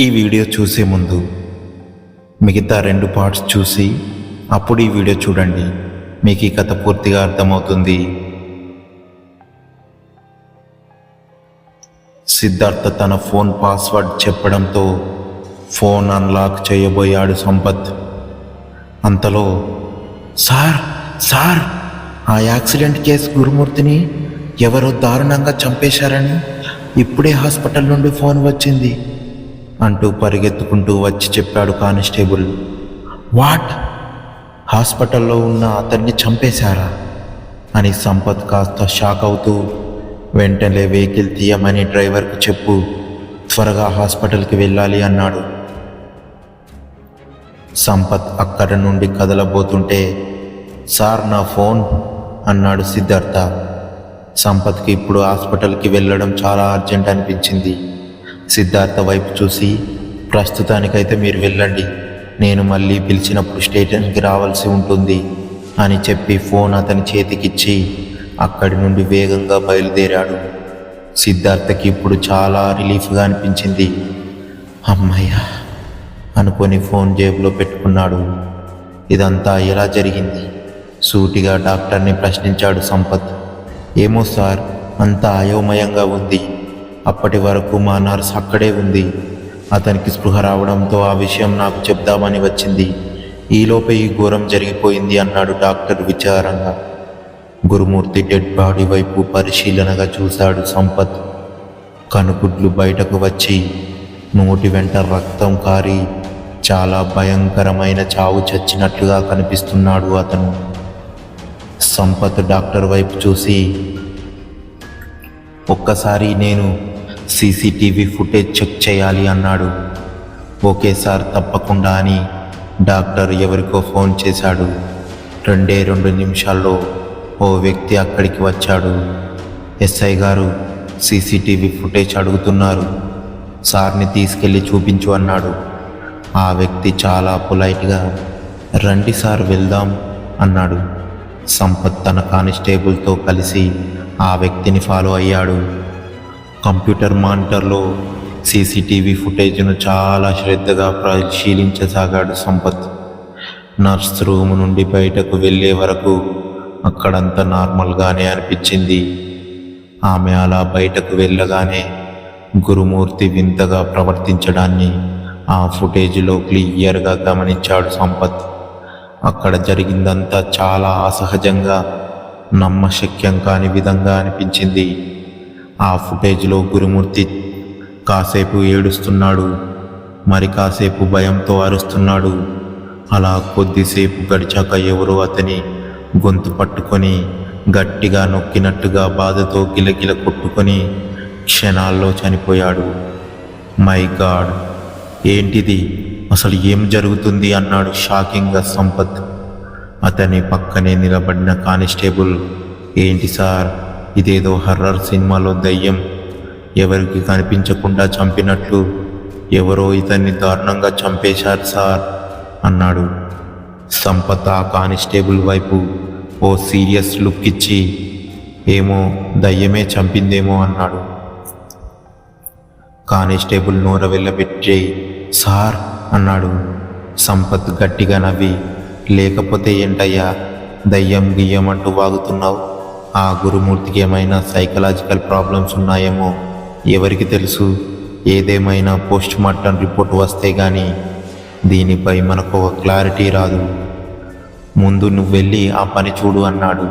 ఈ వీడియో చూసే ముందు మిగతా 2 పార్ట్స్ చూసి అప్పుడు ఈ వీడియో చూడండి. మీకు ఈ కథ పూర్తిగా అర్థమవుతుంది. సిద్ధార్థ తన ఫోన్ పాస్వర్డ్ చెప్పడంతో ఫోన్ అన్లాక్ చేయబోయాడు సంపత్. అంతలో సార్ ఆ యాక్సిడెంట్ కేసు గురుమూర్తిని ఎవరో దారుణంగా చంపేశారని ఇప్పుడే హాస్పిటల్ నుండి ఫోన్ వచ్చింది అంటూ పరిగెత్తుకుంటూ వచ్చి చెప్పాడు కానిస్టేబుల్. వాట్? హాస్పిటల్లో ఉన్న అతన్ని చంపేశారా అని సంపత్ కాస్త షాక్ అవుతూ, వెంటనే వెహికల్ తీయమని డ్రైవర్కు చెప్పు, త్వరగా హాస్పిటల్కి వెళ్ళాలి అన్నాడు. సంపత్ అక్కడి నుండి కదలబోతుంటే, సార్ నా ఫోన్ అన్నాడు సిద్ధార్థ. సంపత్కి ఇప్పుడు హాస్పిటల్కి వెళ్ళడం చాలా అర్జెంట్ అనిపించింది. సిద్ధార్థ వైపు చూసి, ప్రస్తుతానికైతే మీరు వెళ్ళండి, నేను మళ్ళీ పిలిచినప్పుడు స్టేషన్కి రావాల్సి ఉంటుంది అని చెప్పి ఫోన్ అతని చేతికిచ్చి అక్కడి నుండి వేగంగా బయలుదేరాడు. సిద్ధార్థకి ఇప్పుడు చాలా రిలీఫ్గా అనిపించింది. అమ్మయ్య అనుకొని ఫోన్ జేబులో పెట్టుకున్నాడు. ఇదంతా ఎలా జరిగింది? సూటిగా డాక్టర్ని ప్రశ్నించాడు సంపత్. ఏమో సార్, అంతా అయోమయంగా ఉంది. అప్పటి వరకు మా నర్స్ అక్కడే ఉంది. అతనికి స్పృహ రావడంతో ఆ విషయం నాకు చెప్దామని వచ్చింది. ఈలోపే ఈ ఘోరం జరిగిపోయింది అన్నాడు డాక్టర్ విచారంగా. గురుమూర్తి డెడ్ బాడీ వైపు పరిశీలనగా చూశాడు సంపత్. కనుగుడ్లు బయటకు వచ్చి నోటి వెంట రక్తం కారి చాలా భయంకరమైన చావు చచ్చినట్లుగా కనిపిస్తున్నాడు అతను. సంపత్ డాక్టర్ వైపు చూసి, ఒక్కసారి నేను సీసీటీవీ ఫుటేజ్ చెక్ చేయాలి అన్నాడు. ఓకే సార్, తప్పకుండా అని డాక్టర్ ఎవరికో ఫోన్ చేశాడు. 2 నిమిషాల్లో ఓ వ్యక్తి అక్కడికి వచ్చాడు. ఎస్ఐ గారు సీసీటీవీ ఫుటేజ్ అడుగుతున్నారు, సార్ని తీసుకెళ్ళి చూపించు అన్నాడు. ఆ వ్యక్తి చాలా పొలైట్గా, రండి సార్ వెళ్దాం అన్నాడు. సంపత్ తన కానిస్టేబుల్తో కలిసి ఆ వ్యక్తిని ఫాలో అయ్యాడు. కంప్యూటర్ మానిటర్లో సీసీటీవీ ఫుటేజ్ను చాలా శ్రద్ధగా పరిశీలించసాగాడు సంపత్. నర్స్ రూమ్ నుండి బయటకు వెళ్ళే వరకు అక్కడంతా నార్మల్గానే అనిపించింది. ఆమె అలా బయటకు వెళ్ళగానే గురుమూర్తి వింతగా ప్రవర్తించడాన్ని ఆ ఫుటేజ్లో క్లియర్గా గమనించాడు సంపత్. అక్కడ జరిగిందంతా చాలా అసహజంగా, నమ్మశక్యం కాని విధంగా అనిపించింది. ఆ ఫుటేజ్లో గురుమూర్తి కాసేపు ఏడుస్తున్నాడు, మరి కాసేపు భయంతో అరుస్తున్నాడు. అలా కొద్దిసేపు గడిచాక ఎవరో అతని గొంతు పట్టుకొని గట్టిగా నొక్కినట్టుగా బాధతో గిలగిల కొట్టుకొని క్షణాల్లో చనిపోయాడు. మై గాడ్, ఏంటిది, అసలు ఏం జరుగుతుంది అన్నాడు షాకింగ్గా సంపత్. అతని పక్కనే నిలబడిన కానిస్టేబుల్, ఏంటి సార్, ఇదేదో హర్రర్ సినిమాలో దయ్యం ఎవరికి కనిపించకుండా చంపినట్లు ఎవరో ఇతన్ని దారుణంగా చంపేశారు సార్ అన్నాడు. సంపత్ ఆ కానిస్టేబుల్ వైపు ఓ సీరియస్ లుక్ ఇచ్చి, ఏమో దయ్యమే చంపిందేమో అన్నాడు. కానిస్టేబుల్ నోర వెళ్ళబెట్టి, సార్ అన్నాడు. సంపత్ గట్టిగా నవ్వి, లేకపోతే ఏంటయ్యా దయ్యం గియ్యం అంటూ వాగుతున్నావు? ఆ గురుమూర్తికి ఏమైనా సైకలాజికల్ ప్రాబ్లమ్స్ ఉన్నాయేమో, ఎవరికి తెలుసు? ఏదేమైనా పోస్ట్ మార్టం రిపోర్ట్ వస్తే కానీ దీనిపై మనకు ఒక క్లారిటీ రాదు. ముందు నువ్వు వెళ్ళి ఆ పని చూడు అన్నాడు.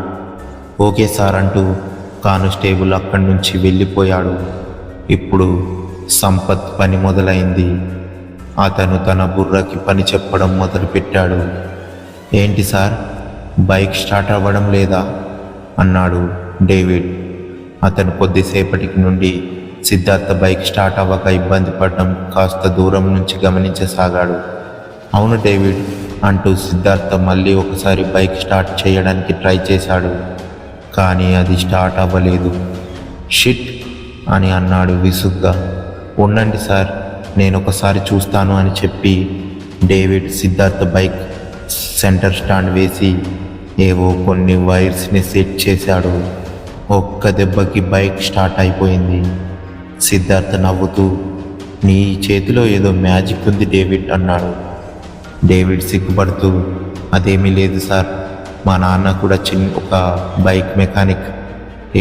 ఓకే సార్ అంటూ కానిస్టేబుల్ అక్కడి నుంచి వెళ్ళిపోయాడు. ఇప్పుడు సంపత్ పని మొదలైంది. అతను తన బుర్రకి పని చెప్పడం మొదలుపెట్టాడు. ఏంటి సార్, బైక్ స్టార్ట్ అవ్వడం లేదా అన్నాడు డేవిడ్. అతను కొద్దిసేపటికి నుండి సిద్ధార్థ బైక్ స్టార్ట్ అవ్వక ఇబ్బంది పడడం కాస్త దూరం నుంచి గమనించసాగాడు. అవును డేవిడ్ అంటూ సిద్ధార్థ మళ్ళీ ఒకసారి బైక్ స్టార్ట్ చేయడానికి ట్రై చేశాడు. కానీ అది స్టార్ట్ అవ్వలేదు. షిట్ అని అన్నాడు విసుగ్గా. ఉండండి సార్, నేను ఒకసారి చూస్తాను అని చెప్పి David Siddhartha bike centre stand వేసి ఏవో కొన్ని వైర్స్ని సెట్ చేశాడు. ఒక్క దెబ్బకి బైక్ స్టార్ట్ అయిపోయింది. సిద్ధార్థ నవ్వుతూ, నీ చేతిలో ఏదో మ్యాజిక్ ఉంది డేవిడ్ అన్నాడు. డేవిడ్ సిగ్గుపడుతూ, అదేమీ లేదు సార్, మా నాన్న కూడా ఒక బైక్ మెకానిక్,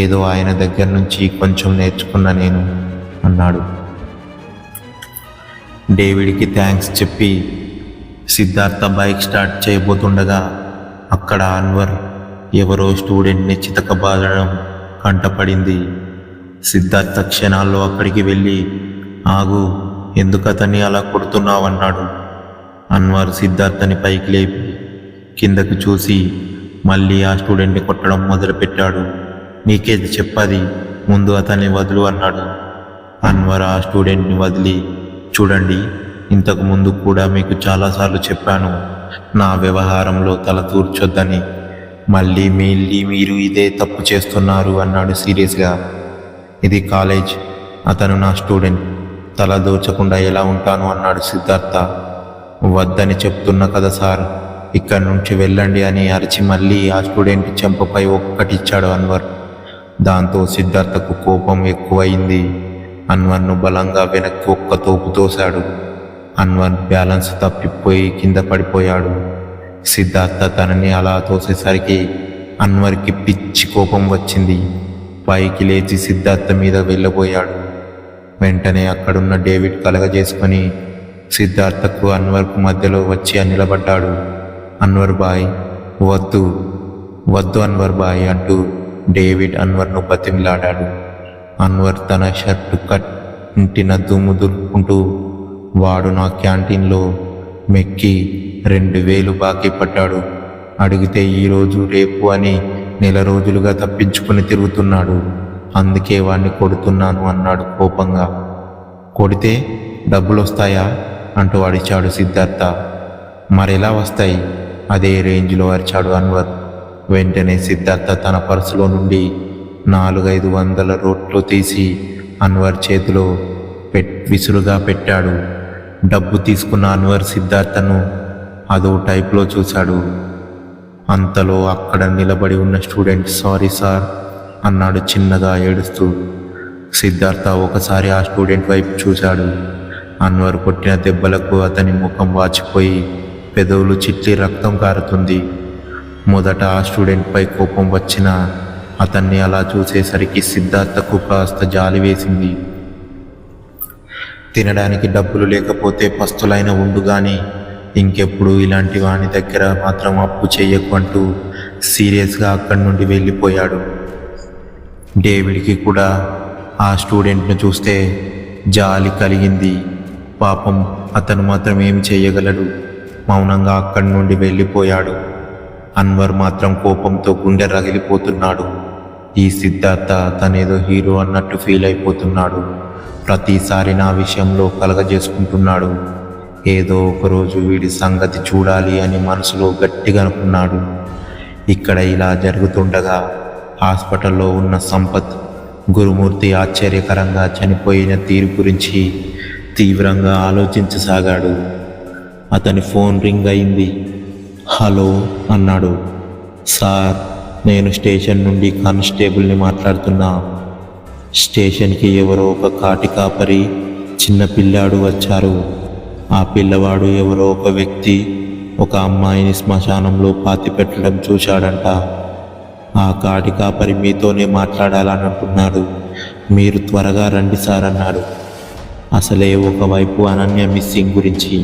ఏదో ఆయన దగ్గర నుంచి కొంచెం నేర్చుకున్న నేను అన్నాడు. డేవిడ్కి థ్యాంక్స్ చెప్పి సిద్ధార్థ బైక్ స్టార్ట్ చేయబోతుండగా అక్కడ అన్వర్ ఎవరో స్టూడెంట్ని చితకబాదడం కంటపడింది. సిద్ధార్థ క్షణాల్లో అక్కడికి వెళ్ళి, ఆగు, ఎందుకు అతన్ని అలా కొడుతున్నావన్నాడు. అన్వర్ సిద్ధార్థని పైకి లేపి కిందకు చూసి మళ్ళీ ఆ స్టూడెంట్ని కొట్టడం మొదలుపెట్టాడు. నీకేది చెప్పది, ముందు అతన్ని వదులు అన్నాడు. అన్వర్ ఆ స్టూడెంట్ని వదిలి, చూడండి, ఇంతకు ముందు కూడా మీకు చాలాసార్లు చెప్పాను నా వ్యవహారంలో తల తూర్చొద్దని, మళ్ళీ మీరు ఇదే తప్పు చేస్తున్నారు అన్నాడు సీరియస్గా. ఇది కాలేజ్, అతను నా స్టూడెంట్, తల దోచకుండా ఎలా ఉంటాను అన్నాడు సిద్ధార్థ. వద్దని చెప్తున్నా కదా సార్, ఇక్కడి నుంచి వెళ్ళండి అని అరిచి మళ్ళీ ఆ స్టూడెంట్ చెంపపై ఒక్కటిచ్చాడు అన్వర్. దాంతో సిద్ధార్థకు కోపం ఎక్కువయింది. అన్వర్ను బలంగా వెనక్కి ఒక్క తోపు తోశాడు. అన్వర్ బ్యాలెన్స్ తప్పిపోయి కింద పడిపోయాడు. సిద్ధార్థ తనని అలా తోసేసరికి అన్వర్కి పిచ్చి కోపం వచ్చింది. పైకి లేచి సిద్ధార్థ మీద వెళ్ళబోయాడు. వెంటనే అక్కడున్న డేవిడ్ కలగజేసుకొని సిద్ధార్థకు అన్వర్కు మధ్యలో వచ్చి నిలబడ్డాడు. అన్వర్ బాయ్, వద్దు వద్దు అన్వర్ బాయ్ అంటూ డేవిడ్ అన్వర్ను బతిమిలాడాడు. అన్వర్ తన షర్టు కట్టిన దుమ్ము దులుపుకుంటూ, వాడు నా క్యాంటీన్లో మెక్కి 2000 బాకీ పడ్డాడు, అడిగితే ఈరోజు రేపు అని నెల రోజులుగా తప్పించుకుని తిరుగుతున్నాడు, అందుకే వాడిని కొడుతున్నాను అన్నాడు కోపంగా. కొడితే డబ్బులు వస్తాయా అంటూ అడిచాడు సిద్ధార్థ. మరెలా వస్తాయి, అదే రేంజ్లో అరిచాడు అన్వర్. వెంటనే సిద్ధార్థ తన పర్సులో నుండి 400-500 నోట్లు తీసి అన్వర్ చేతిలో విసురుగా పెట్టాడు. డబ్బు తీసుకున్న అన్వర్ సిద్ధార్థను అదో టైప్లో చూశాడు. అంతలో అక్కడ నిలబడి ఉన్న స్టూడెంట్ సారీ సార్ అన్నాడు చిన్నగా ఏడుస్తూ. సిద్ధార్థ ఒకసారి ఆ స్టూడెంట్ వైపు చూశాడు. అన్వర్ కొట్టిన దెబ్బలకు అతని ముఖం వాచిపోయి పెదవులు చిట్లి రక్తం కారుతుంది. మొదట ఆ స్టూడెంట్పై కోపం వచ్చిన అతన్ని అలా చూసేసరికి సిద్ధార్థకు కాస్త జాలి వేసింది. తినడానికి డబ్బులు లేకపోతే పస్తులైన ఉండు గాని ఇంకెప్పుడు ఇలాంటి వాని దగ్గర మాత్రం అప్పు చెయ్యకు అంటూ సీరియస్గా అక్కడి నుండి వెళ్ళిపోయాడు. డేవిడ్కి కూడా ఆ స్టూడెంట్ను చూస్తే జాలి కలిగింది. పాపం, అతను మాత్రం ఏం చేయగలడు. మౌనంగా అక్కడి నుండి వెళ్ళిపోయాడు. అన్వర్ మాత్రం కోపంతో గుండె రగిలిపోతున్నాడు. ఈ సిద్ధార్థ తనేదో హీరో అన్నట్టు ఫీల్ అయిపోతున్నాడు. ప్రతిసారి నా విషయంలో కలగజేసుకుంటున్నాడు. ఏదో ఒకరోజు వీడి సంగతి చూడాలి అని మనసులో గట్టిగా అనుకున్నాడు. ఇక్కడ ఇలా జరుగుతుండగా హాస్పిటల్లో ఉన్న సంపత్ గురుమూర్తి ఆశ్చర్యకరంగా చనిపోయిన తీరు గురించి తీవ్రంగా ఆలోచించసాగాడు. అతని ఫోన్ రింగ్ అయింది. హలో అన్నాడు. సార్, నేను స్టేషన్ నుండి కానిస్టేబుల్ని మాట్లాడుతున్నా. స్టేషన్కి ఎవరో ఒక కాటి కాపరి చిన్న పిల్లాడు వచ్చారు. ఆ పిల్లవాడు ఎవరో ఒక వ్యక్తి ఒక అమ్మాయిని శ్మశానంలో పాతిపెట్టడం చూశాడంట. ఆ కాటి కాపరి మీతోనే మాట్లాడాలని అంటున్నాడు. మీరు త్వరగా రండి సార్ అన్నాడు. అసలే ఒకవైపు అనన్య మిస్సింగ్ గురించి,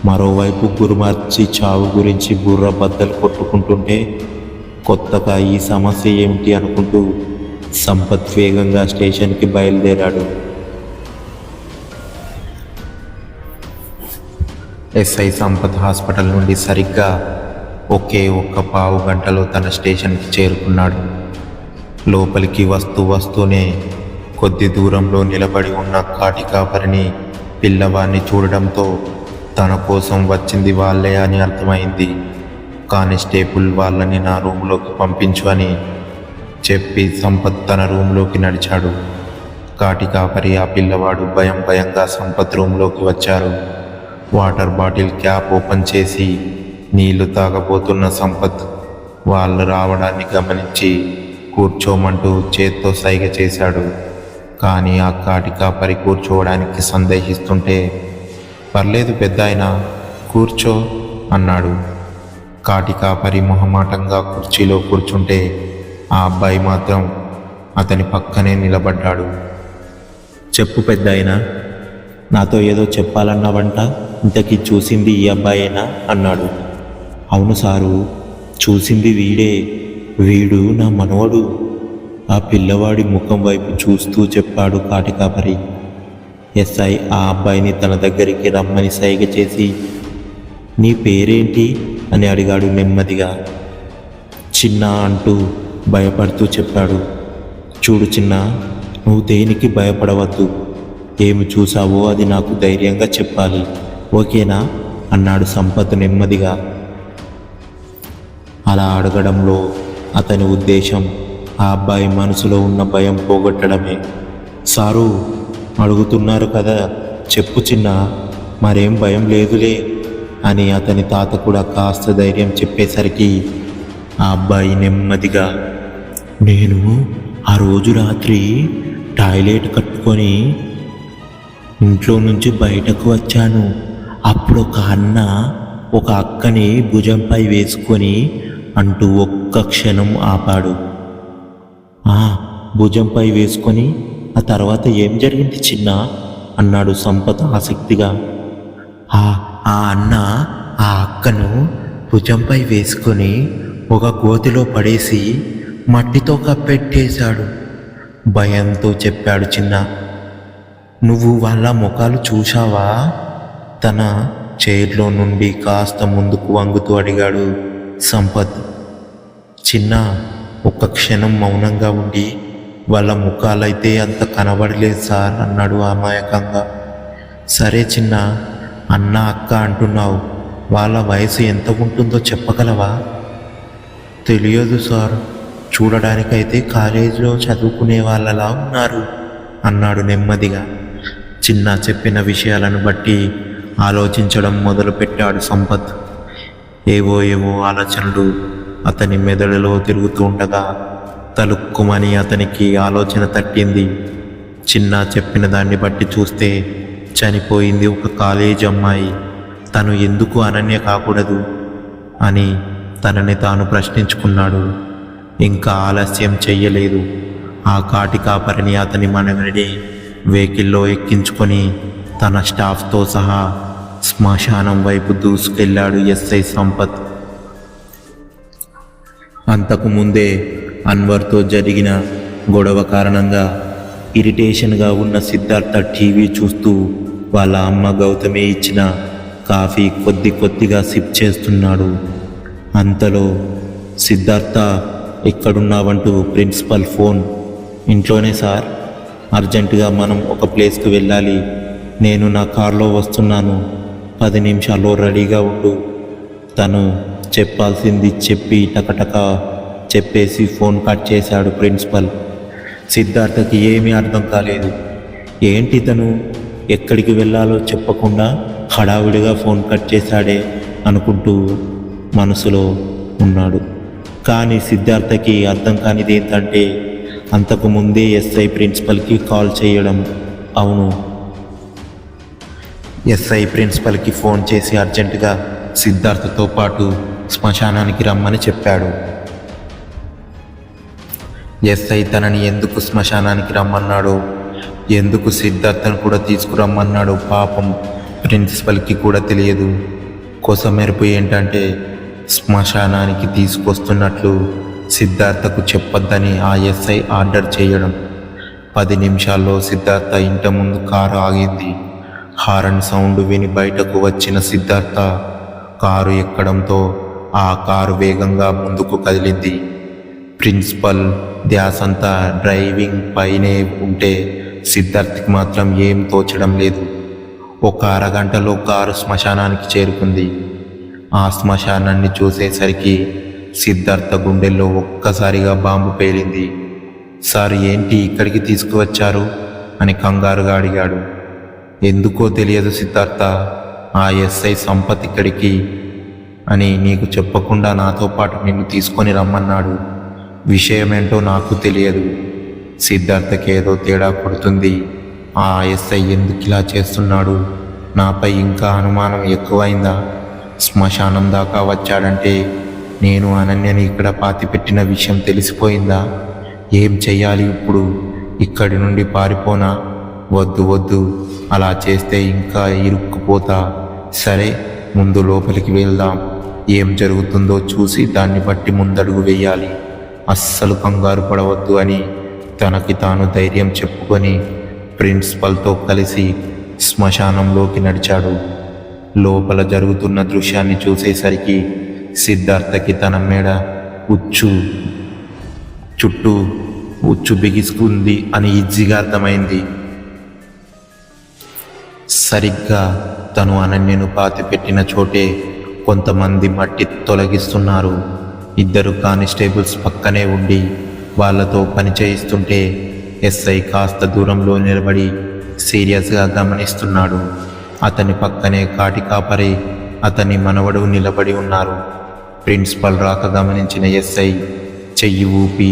మరోవైపు గురుమర్చి చావు గురించి బుర్ర బద్దలు కొట్టుకుంటుంటే కొత్తగా ఈ సమస్య ఏమిటి అనుకుంటూ సంపత్ వేగంగా స్టేషన్కి బయలుదేరాడు. ఎస్ఐ సంపత్ హాస్పిటల్ నుండి సరిగ్గా ఒకే ఒక్క పావు గంటలో తన స్టేషన్కి చేరుకున్నాడు. లోపలికి వస్తూనే కొద్ది దూరంలో నిలబడి ఉన్న కాటి కాపరిని పిల్లవాడిని చూడడంతో తన కోసం వచ్చింది వాళ్ళే అని అర్థమైంది. కానిస్టేబుల్ వాళ్ళని నా రూమ్లోకి పంపించు అని చెప్పి సంపత్ తన రూమ్లోకి నడిచాడు. కాటి కాపరి ఆ పిల్లవాడు భయంగా సంపత్ రూమ్లోకి వచ్చారు. వాటర్ బాటిల్ క్యాప్ ఓపెన్ చేసి నీళ్లు తాగబోతున్న సంపత్ వాళ్ళు రావడాన్ని గమనించి కూర్చోమంటూ చేత్తో సైగ చేశాడు. కానీ ఆ కాటి కాపరి కూర్చోవడానికి సందేహిస్తుంటే, పర్లేదు పెద్దాయన, కూర్చో అన్నాడు. కాటి కాపరి మొహమాటంగా కుర్చీలో కూర్చుంటే ఆ అబ్బాయి మాత్రం అతని పక్కనే నిలబడ్డాడు. చెప్పు పెద్దాయన, నాతో ఏదో చెప్పాలన్నావంట, ఇంతకీ చూసింది ఈ అబ్బాయేనా అన్నాడు. అవును సారు, చూసింది వీడే, వీడు నా మనవడు. ఆ పిల్లవాడి ముఖం వైపు చూస్తూ చెప్పాడు కాటి కాపరి. ఎస్ఐ ఆ అబ్బాయిని తన దగ్గరికి రమ్మని సైగ చేసి, నీ పేరేంటి అని అడిగాడు నెమ్మదిగా. చిన్న అంటూ భయపడుతూ చెప్పాడు. చూడు చిన్న, నువ్వు దేనికి భయపడవద్దు. ఏమి చూసావో అది నాకు ధైర్యంగా చెప్పాలి, ఓకేనా అన్నాడు సంపత్ నెమ్మదిగా. అలా అడగడంలో అతని ఉద్దేశం ఆ అబ్బాయి మనసులో ఉన్న భయం పోగొట్టడమే. సారు, అడుగుతున్నారు కదా, చెప్పు చిన్న, మరేం భయం లేదులే అని అతని తాత కూడా కాస్త ధైర్యం చెప్పేసరికి ఆ అబ్బాయి నెమ్మదిగా, నేను ఆ రోజు రాత్రి టాయిలెట్ కట్టుకొని ఇంట్లో నుంచి బయటకు వచ్చాను. అప్పుడు ఒక అన్న ఒక అక్కని భుజంపై వేసుకొని అంటూ ఒక్క క్షణం ఆపాడు. భుజంపై వేసుకొని ఆ తర్వాత ఏం జరిగింది చిన్న అన్నాడు సంపత్ ఆసక్తిగా. ఆ అన్న ఆ అక్కను భుజంపై వేసుకొని ఒక గోతిలో పడేసి మట్టితో కప్పెట్టేశాడు, భయంతో చెప్పాడు చిన్న. నువ్వు వాళ్ళ ముఖాలు చూశావా? తన చైర్లో నుండి కాస్త ముందుకు వంగుతూ అడిగాడు సంపత్. చిన్న ఒక్క క్షణం మౌనంగా ఉండి, వాళ్ళ ముఖాలైతే అంత కనబడలేదు సార్ అన్నాడు అమాయకంగా. సరే చిన్న, అన్న అక్క అంటున్నావు, వాళ్ళ వయసు ఎంత ఉంటుందో చెప్పగలవా? తెలియదు సార్, చూడడానికైతే కాలేజీలో చదువుకునే వాళ్ళలా ఉన్నారు అన్నాడు నెమ్మదిగా. చిన్న చెప్పిన విషయాలను బట్టి ఆలోచించడం మొదలుపెట్టాడు సంపత్. ఏవో ఆలోచనలు అతని మెదడులో తిరుగుతూ ఉండగా తలుక్కుమని అతనికి ఆలోచన తట్టింది. చిన్న చెప్పిన దాన్ని బట్టి చూస్తే చనిపోయింది ఒక కాలేజ్ అమ్మాయి, తను ఎందుకు అనన్య కాకూడదు అని తనని తాను ప్రశ్నించుకున్నాడు. ఇంకా ఆలస్యం చెయ్యలేదు. ఆ కాటి కాపరిని అతని మనవడిని వెహికల్లో ఎక్కించుకొని తన స్టాఫ్తో సహా శ్మశానం వైపు దూసుకెళ్ళాడు ఎస్ఐ సంపత్. అంతకుముందే అన్వర్తో జరిగిన గొడవ కారణంగా ఇరిటేషన్గా ఉన్న సిద్ధార్థ టీవీ చూస్తూ వాళ్ళ అమ్మ గౌతమి ఇచ్చిన కాఫీ కొద్దిగా సిప్ చేస్తున్నాడు. అంతలో సిద్ధార్థ, ఎక్కడున్నావంటూ ప్రిన్సిపల్ ఫోన్. ఇంట్లోనే సార్, అర్జెంటుగా మనం ఒక ప్లేస్కి వెళ్ళాలి, నేను నా కారులో వస్తున్నాను, 10 నిమిషాల్లో రెడీగా ఉండు. తను చెప్పాల్సింది చెప్పి టకటక చెప్పేసి ఫోన్ కట్ చేశాడు ప్రిన్సిపల్. సిద్ధార్థకి ఏమీ అర్థం కాలేదు. ఏంటి తను ఎక్కడికి వెళ్ళాలో చెప్పకుండా హడావిడిగా ఫోన్ కట్ చేశాడే అనుకుంటూ మనసులో ఉన్నాడు. కానీ సిద్ధార్థకి అర్థం కానిది ఏంటంటే, అంతకుముందే ఎస్ఐ ప్రిన్సిపల్కి కాల్ చేయడం. అవును, ఎస్ఐ ప్రిన్సిపల్కి ఫోన్ చేసి అర్జెంటుగా సిద్ధార్థతో పాటు శ్మశానానికి రమ్మని చెప్పాడు. ఎస్ఐ తనని ఎందుకు శ్మశానానికి రమ్మన్నాడో, ఎందుకు సిద్ధార్థను కూడా తీసుకురమ్మన్నాడో పాపం ప్రిన్సిపల్కి కూడా తెలియదు. కొసమెరుపు ఏంటంటే, శ్మశానానికి తీసుకొస్తున్నట్లు సిద్ధార్థకు చెప్పొద్దని ఆ ఎస్ఐ ఆర్డర్ చేయడం. 10 నిమిషాల్లో సిద్ధార్థ ఇంట ముందు కారు ఆగింది. హారన్ సౌండ్ విని బయటకు వచ్చిన సిద్ధార్థ కారు ఎక్కడంతో ఆ కారు వేగంగా ముందుకు కదిలింది. ప్రిన్సిపల్ ధ్యాసంతా డ్రైవింగ్ పైనే ఉంటే సిద్ధార్థకి మాత్రం ఏం తోచడం లేదు. ఒక అరగంటలో కారు శ్మశానానికి చేరుకుంది. ఆ శ్మశానాన్ని చూసేసరికి సిద్ధార్థ గుండెల్లో ఒక్కసారిగా బాంబు పేలింది. సార్, ఏంటి ఇక్కడికి తీసుకువచ్చారు అని కంగారుగా అడిగాడు. ఎందుకో తెలియదు సిద్ధార్థ, ఆ ఎస్ఐ సంపత్ ఇక్కడికి అని నీకు చెప్పకుండా నాతో పాటు నిన్ను తీసుకొని రమ్మన్నాడు. విషయమేంటో నాకు తెలియదు. సిద్ధార్థకి ఏదో తేడా కొడుతుంది. ఆ ఎస్ఐ ఎందుకు ఇలా చేస్తున్నాడు? నాపై ఇంకా అనుమానం ఎక్కువైందా? శ్మశానం దాకా వచ్చాడంటే నేను అనన్యని ఇక్కడ పాతిపెట్టిన విషయం తెలిసిపోయిందా? ఏం చెయ్యాలి ఇప్పుడు? ఇక్కడి నుండి పారిపోనా? వద్దు వద్దు, అలా చేస్తే ఇంకా ఇరుక్కుపోతా. సరే, ముందు లోపలికి వెళ్దాం. ఏం జరుగుతుందో చూసి దాన్ని బట్టి ముందడుగు వేయాలి. అస్సలు కంగారు పడవద్దు అని తనకి తాను ధైర్యం చెప్పుకొని ప్రిన్సిపల్తో కలిసి శ్మశానంలోకి నడిచాడు. లోపల జరుగుతున్న దృశ్యాన్ని చూసేసరికి సిద్ధార్థకి తన మెడ చుట్టూ ఉచ్చు బిగుసుకుంది అని ఈజీగా అర్థమైంది. సరిగ్గా తను అనన్యను పాతిపెట్టిన చోటే కొంతమంది మట్టి తొలగిస్తున్నారు. 2 కానిస్టేబుల్స్ పక్కనే ఉండి వాళ్ళతో పని చేయిస్తుంటే ఎస్ఐ కాస్త దూరంలో నిలబడి సీరియస్గా గమనిస్తున్నాడు. అతని పక్కనే కాటి కాపరి అతని మనవడు నిలబడి ఉన్నారు. ప్రిన్సిపల్ రాక గమనించిన ఎస్ఐ చెయ్యి ఊపి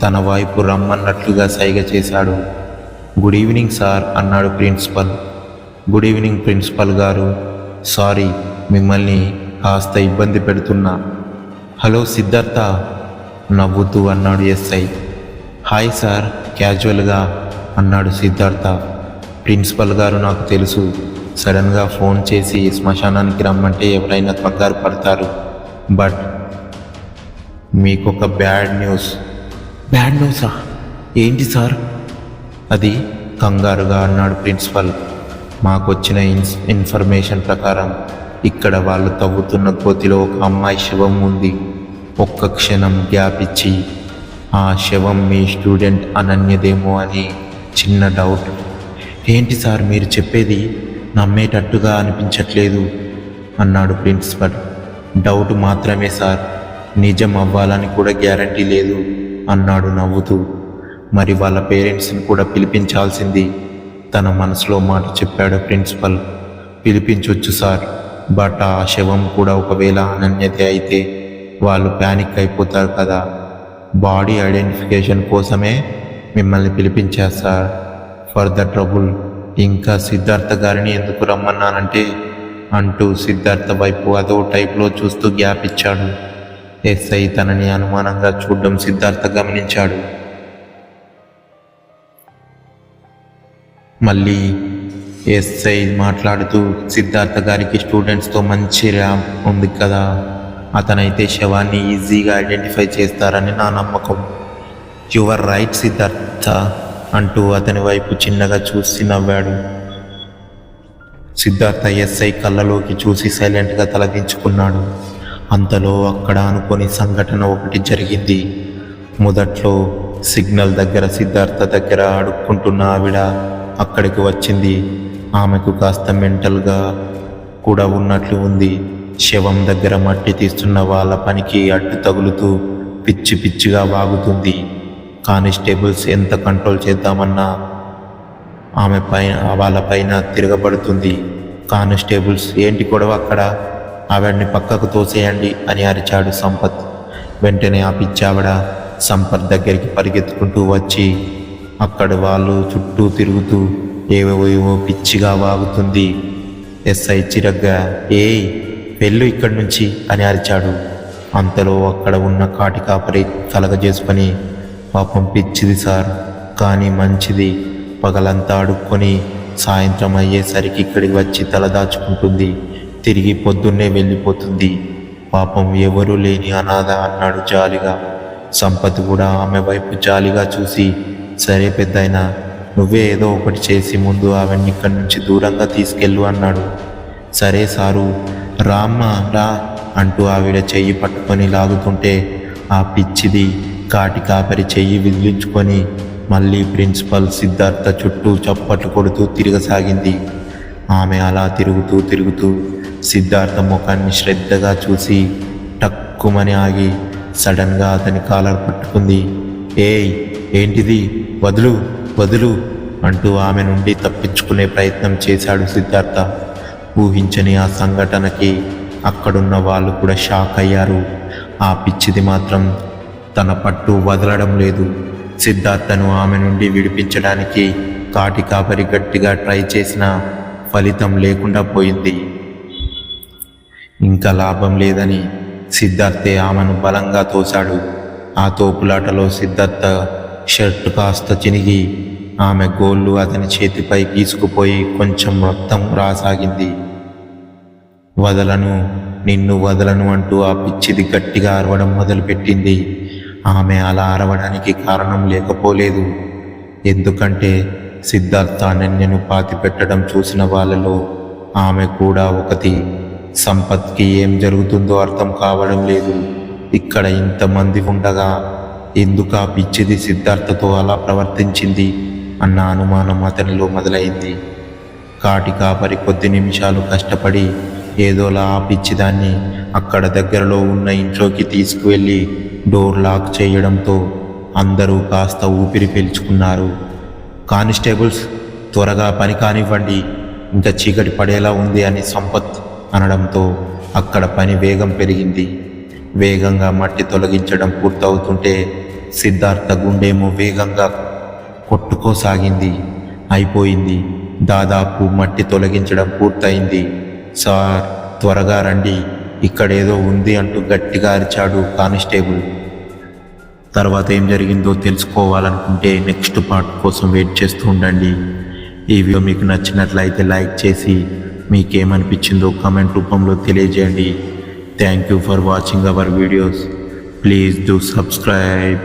తన వైపు రమ్మన్నట్లుగా సైగ చేశాడు. గుడ్ ఈవినింగ్ సార్ అన్నాడు ప్రిన్సిపల్. గుడ్ ఈవినింగ్ ప్రిన్సిపల్ గారు. సారీ, మిమ్మల్ని కాస్త ఇబ్బంది పెడుతున్నా. హలో సిద్ధార్థ, నవ్వుతూ అన్నాడు ఎస్ఐ. హాయ్ సార్, క్యాజువల్గా అన్నాడు సిద్ధార్థ. ప్రిన్సిపల్ గారు నాకు తెలుసు, సడన్గా ఫోన్ చేసి శ్మశానానికి రమ్మంటే ఎవరైనా కంగారు పడతారు. బట్ మీకొక బ్యాడ్ న్యూస్. బ్యాడ్ న్యూసా? ఏంటి సార్ అది? కంగారుగా అన్నాడు ప్రిన్సిపల్. మాకొచ్చిన ఇన్ఫర్మేషన్ ప్రకారం ఇక్కడ వాళ్ళు తవ్వుతున్న గోతిలో ఒక అమ్మాయి శవం ఉంది. ఒక్క క్షణం గ్యాప్ ఇచ్చి ఆ శవం మీ స్టూడెంట్ అనన్యదేమో అని చిన్న డౌట్. ఏంటి సార్ మీరు చెప్పేది? నమ్మేటట్టుగా అనిపించట్లేదు అన్నాడు ప్రిన్సిపల్. డౌట్ మాత్రమే సార్, నిజం అవ్వాలని కూడా గ్యారంటీ లేదు అన్నాడు నవ్వుతూ. మరి వాళ్ళ పేరెంట్స్ని కూడా పిలిపించాల్సింది తన మనసులో మాట చెప్పాడు ప్రిన్సిపల్. పిలిపించొచ్చు సార్, బట్ ఆ శవం కూడా ఒకవేళ అనన్యతే అయితే వాళ్ళు ప్యానిక్ అయిపోతారు కదా. బాడీ ఐడెంటిఫికేషన్ కోసమే మిమ్మల్ని పిలిపించారు సార్, ఫర్ ద ట్రబుల్. ఇంకా సిద్ధార్థ గారిని ఎందుకు రమ్మన్నానంటే అంటూ సిద్ధార్థ వైపు అదో టైప్లో చూస్తూ గ్యాప్ ఇచ్చాడు. ఎస్ఐ తనని అనుమానంగా చూడడం సిద్ధార్థ గమనించాడు. మళ్ళీ ఎస్ఐ మాట్లాడుతూ, సిద్ధార్థ గారికి స్టూడెంట్స్తో మంచి ర్యాంప్ ఉంది కదా, అతనైతే శవాన్ని ఈజీగా ఐడెంటిఫై చేస్తారని నా నమ్మకం. యువర్ రైట్ సిద్ధార్థ అంటూ అతని వైపు చిన్నగా చూసి నవ్వాడు. సిద్ధార్థ ఎస్ఐ కళ్ళలోకి చూసి సైలెంట్గా తలదించుకున్నాడు. అంతలో అక్కడ అనుకోని సంఘటన ఒకటి జరిగింది. మొదట్లో సిగ్నల్ దగ్గర సిద్ధార్థ దగ్గర అడుక్కుంటున్న ఆవిడ అక్కడికి వచ్చింది. ఆమెకు కాస్త మెంటల్గా కూడా ఉన్నట్లు ఉంది. శవం దగ్గర మట్టి తీస్తున్న వాళ్ళ పనికి అడ్డు తగులుతూ పిచ్చి పిచ్చిగా వాగుతుంది. కానిస్టేబుల్స్ ఎంత కంట్రోల్ చేద్దామన్నా ఆమె వాళ్ళపైన తిరగబడుతుంది. కానిస్టేబుల్స్, ఏంటి గొడవ అక్కడ? ఆవిడ్ని పక్కకు తోసేయండి అని అరిచాడు సంపత్. వెంటనే ఆ పిచ్చావిడ సంపత్ దగ్గరికి పరిగెత్తుకుంటూ వచ్చి అక్కడ వాళ్ళు చుట్టూ తిరుగుతూ ఏవో పిచ్చిగా వాగుతుంది. ఎస్ఐ చిరగ్గా, ఏయ్ వెళ్ళు ఇక్కడి నుంచి అని అరిచాడు. అంతలో అక్కడ ఉన్న కాటి కాపరి కలగజేసుకొని, పాపం పిచ్చిది సార్, కానీ మంచిది. పగలంతా అడుక్కొని సాయంత్రం అయ్యేసరికి ఇక్కడికి వచ్చి తలదాచుకుంటుంది. తిరిగి పొద్దున్నే వెళ్ళిపోతుంది. పాపం ఎవరూ లేని అనాథ అన్నాడు జాలిగా. సంపత్ కూడా ఆమె వైపు జాలిగా చూసి, సరే పెద్దాయనా, నువ్వే ఏదో ఒకటి చేసి ముందు ఆవిడ్ని ఇక్కడి నుంచి దూరంగా తీసుకెళ్ళు అన్నాడు. సరే సారు, రామ్మా రా అంటూ ఆవిడ చెయ్యి పట్టుకొని లాగుతుంటే ఆ పిచ్చిది కాటి కాపరి చెయ్యి విదిలించుకొని మళ్ళీ ప్రిన్సిపల్ సిద్ధార్థ చుట్టూ చప్పట్లు కొడుతూ తిరగసాగింది. ఆమె అలా తిరుగుతూ సిద్ధార్థ ముఖాన్ని శ్రద్ధగా చూసి టక్కుమని ఆగి సడన్గా అతని కాలర్ పట్టుకుంది. ఏయ్ ఏంటిది, వదులు వదులు అంటూ ఆమె నుండి తప్పించుకునే ప్రయత్నం చేశాడు సిద్ధార్థ. ఊహించని ఆ సంఘటనకి అక్కడున్న వాళ్ళు కూడా షాక్ అయ్యారు. ఆ పిచ్చిది మాత్రం తన పట్టు వదలడం లేదు. సిద్ధార్థను ఆమె నుండి విడిపించడానికి కాటి కాపరి గట్టిగా ట్రై చేసినా ఫలితం లేకుండా పోయింది. ఇంకా లాభం లేదని సిద్ధార్థే ఆమెను బలంగా తోశాడు. ఆ తోపులాటలో సిద్ధార్థ షర్ట్ కాస్త చినిగి ఆమె గోళ్ళు అతని చేతిపై గీసుకుపోయి కొంచెం రక్తం రాసాగింది. వదలను, నిన్ను వదలను అంటూ ఆ పిచ్చిది గట్టిగా అరవడం మొదలుపెట్టింది. ఆమె అలా అరవడానికి కారణం లేకపోలేదు. ఎందుకంటే సిద్ధార్థ నెన్నెను పాతిపెట్టడం చూసిన వాళ్ళలో ఆమె కూడా ఒకటి. సంపత్కి ఏం జరుగుతుందో అర్థం కావడం లేదు. ఇక్కడ ఇంతమంది ఉండగా ఎందుకు ఆ పిచ్చిది సిద్ధార్థతో అలా ప్రవర్తించింది అన్న అనుమానం అతనిలో మొదలైంది. కాటి కాపరి కొద్ది నిమిషాలు కష్టపడి ఏదోలా ఆ పిచ్చిదాన్ని అక్కడ దగ్గరలో ఉన్న ఇంట్లోకి తీసుకువెళ్ళి డోర్ లాక్ చేయడంతో అందరూ కాస్త ఊపిరి పీల్చుకున్నారు. కానిస్టేబుల్స్, త్వరగా పని కానివ్వండి, ఇంకా చీకటి పడేలా ఉంది అని సంపత్ అనడంతో అక్కడ పని వేగం పెరిగింది. వేగంగా మట్టి తొలగించడం పూర్తవుతుంటే సిద్ధార్థ గుండేమో వేగంగా కొట్టుకోసాగింది. అయిపోయింది, దాదాపు మట్టి తొలగించడం పూర్తయింది. సార్, త్వరగా రండి, ఇక్కడేదో ఉంది అంటూ గట్టిగా అరిచాడు కానిస్టేబుల్. తర్వాత ఏం జరిగిందో తెలుసుకోవాలనుకుంటే నెక్స్ట్ పార్ట్ కోసం వెయిట్ చేస్తూ ఉండండి. ఈ వీడియో మీకు నచ్చినట్లయితే లైక్ చేసి మీకేమనిపించిందో కామెంట్ రూపంలో తెలియజేయండి. Thank you for watching our videos. Please do subscribe.